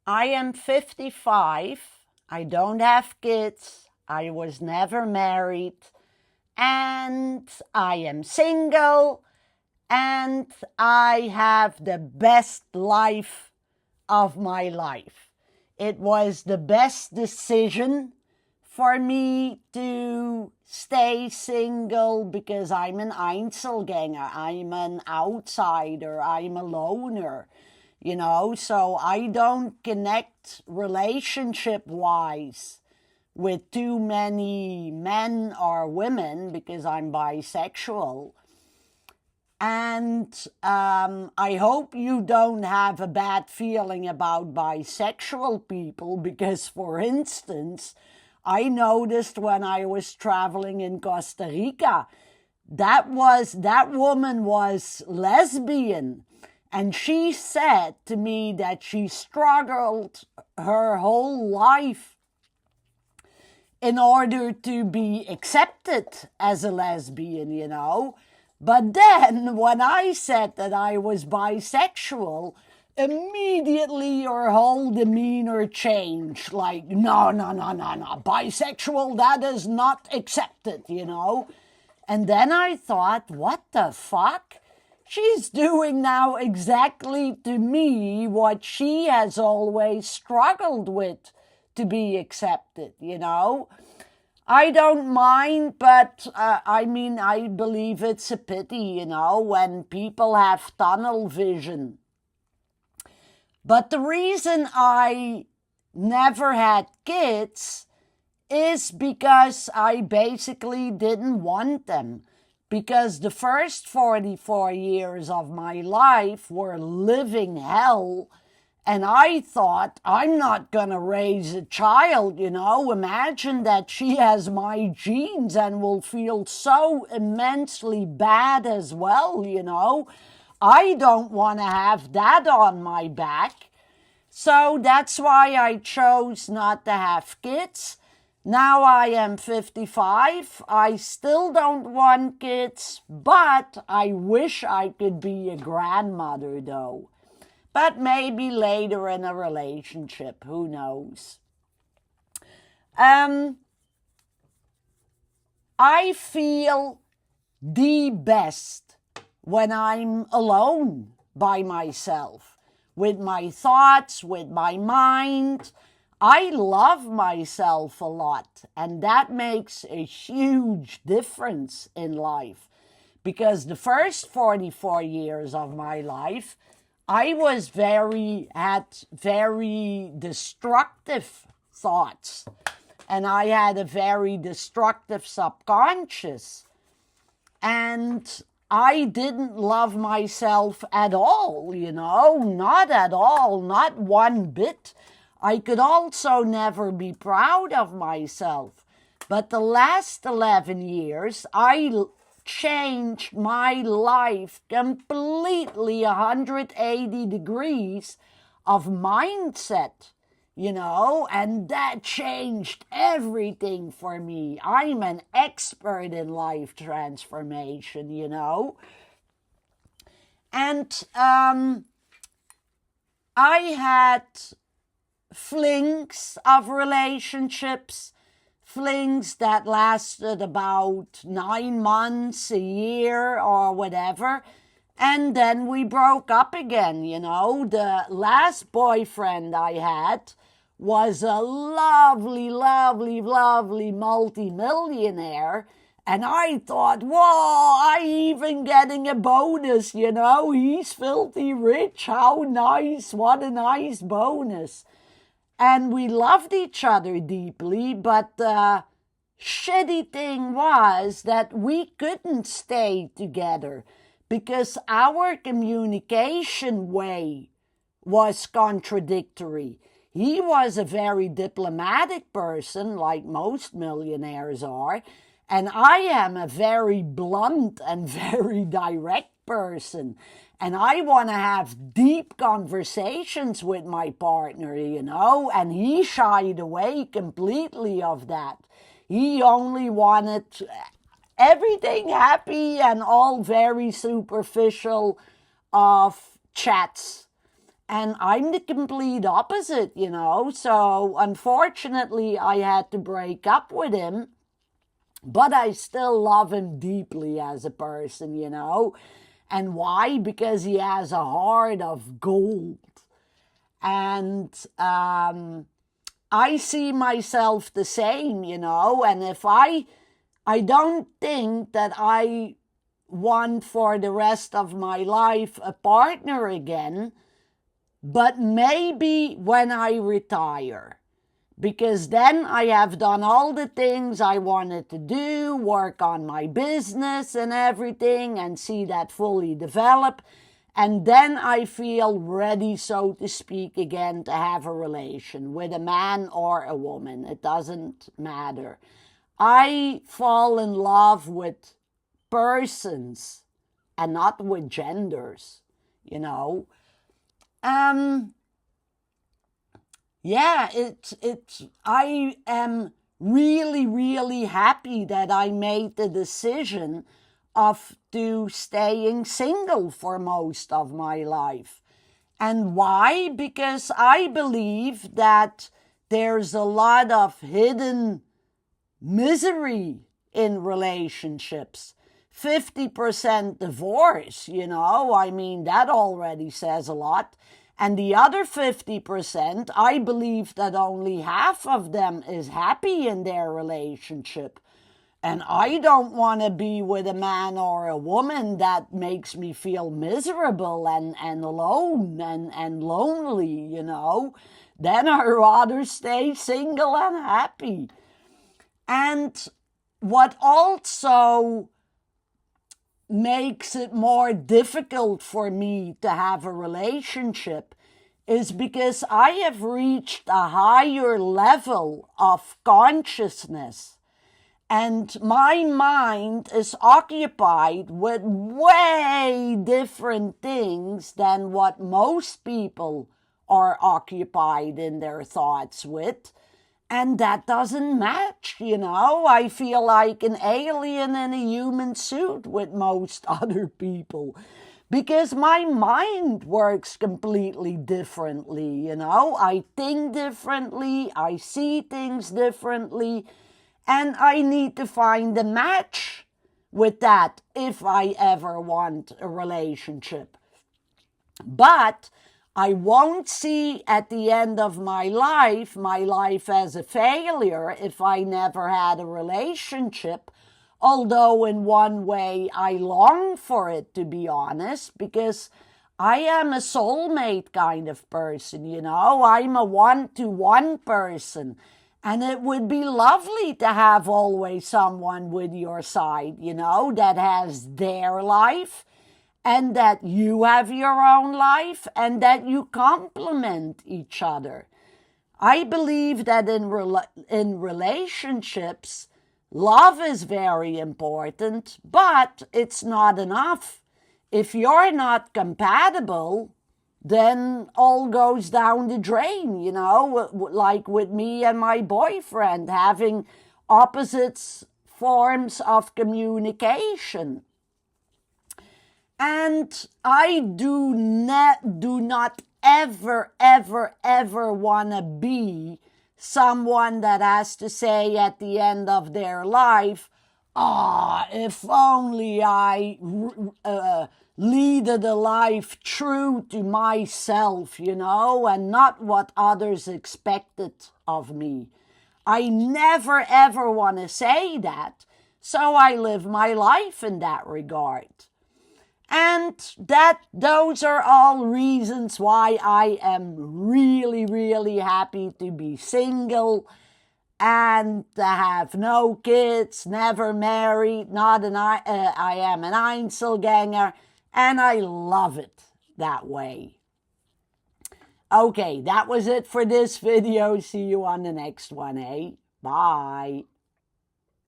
I am 55. I don't have kids. I was never married. And I am single. And I have the best life of my life. It was the best decision for me to stay single because I'm an Einzelgänger. I'm an outsider. I'm a loner. So I don't connect relationship-wise with too many men or women because I'm bisexual. And I hope you don't have a bad feeling about bisexual people because, for instance, I noticed when I was traveling in Costa Rica, that woman was lesbian. And she said to me that she struggled her whole life in order to be accepted as a lesbian. But then when I said that I was bisexual, immediately your whole demeanor changed. Like, no, bisexual, that is not accepted, And then I thought, what the fuck? She's doing now exactly to me what she has always struggled with to be accepted, I don't mind, but I believe it's a pity, when people have tunnel vision. But the reason I never had kids is because I basically didn't want them. Because the first 44 years of my life were living hell. And I thought, I'm not going to raise a child, Imagine that she has my genes and will feel so immensely bad as well, I don't want to have that on my back. So that's why I chose not to have kids. Now I am 55. I still don't want kids, but I wish I could be a grandmother, though. But maybe later in a relationship, who knows? I feel the best when I'm alone by myself, with my thoughts, with my mind. I love myself a lot, and that makes a huge difference in life. Because the first 44 years of my life, I had very destructive thoughts, and I had a very destructive subconscious, and I didn't love myself at all, not at all, not one bit. I could also never be proud of myself. But the last 11 years, I changed my life completely 180 degrees of mindset, and that changed everything for me. I'm an expert in life transformation, And I had flings of relationships, flings that lasted about 9 months, a year, or whatever. And then we broke up again, The last boyfriend I had was a lovely, lovely, lovely multi-millionaire. And I thought, whoa, I'm even getting a bonus, He's filthy rich. How nice. What a nice bonus. And we loved each other deeply, but the shitty thing was that we couldn't stay together because our communication way was contradictory. He was a very diplomatic person, like most millionaires are, and I am a very blunt and very direct person. And I want to have deep conversations with my partner, and he shied away completely of that. He only wanted everything happy and all very superficial of chats. And I'm the complete opposite, you know. So unfortunately, I had to break up with him, but I still love him deeply as a person, you know. And why? Because he has a heart of gold. And I see myself the same, you know. And if I don't think that I want for the rest of my life a partner again, but maybe when I retire, because then I have done all the things I wanted to do, work on my business and everything, and see that fully develop. And then I feel ready, so to speak, again to have a relation with a man or a woman. It doesn't matter. I fall in love with persons and not with genders, you know. Yeah, I am really, really happy that I made the decision of staying single for most of my life. And why? Because I believe that there's a lot of hidden misery in relationships. 50% divorce, you know, I mean, that already says a lot. And the other 50%, I believe that only half of them is happy in their relationship. And I don't want to be with a man or a woman that makes me feel miserable and alone and lonely, you know. Then I'd rather stay single and happy. And what also makes it more difficult for me to have a relationship is because I have reached a higher level of consciousness, and my mind is occupied with way different things than what most people are occupied in their thoughts with. And that doesn't match, you know. I feel like an alien in a human suit with most other people because my mind works completely differently, you know. I think differently, I see things differently, and I need to find a match with that if I ever want a relationship. But I won't see at the end of my life as a failure if I never had a relationship. Although in one way I long for it, to be honest, because I am a soulmate kind of person, you know. I'm a one-to-one person. And it would be lovely to have always someone with your side, you know, that has their life, and that you have your own life, and that you complement each other. I believe that in relationships, love is very important, but it's not enough. If you're not compatible, then all goes down the drain, you know, like with me and my boyfriend having opposite forms of communication. And I do not ever want to be someone that has to say at the end of their life, if only I leaded a life true to myself, you know, and not what others expected of me. I never ever want to say that, so I live my life in that regard. And those are all reasons why I am really, really happy to be single and to have no kids, never married, I am an Einzelgänger, and I love it that way. Okay, that was it for this video. See you on the next one, eh? Bye.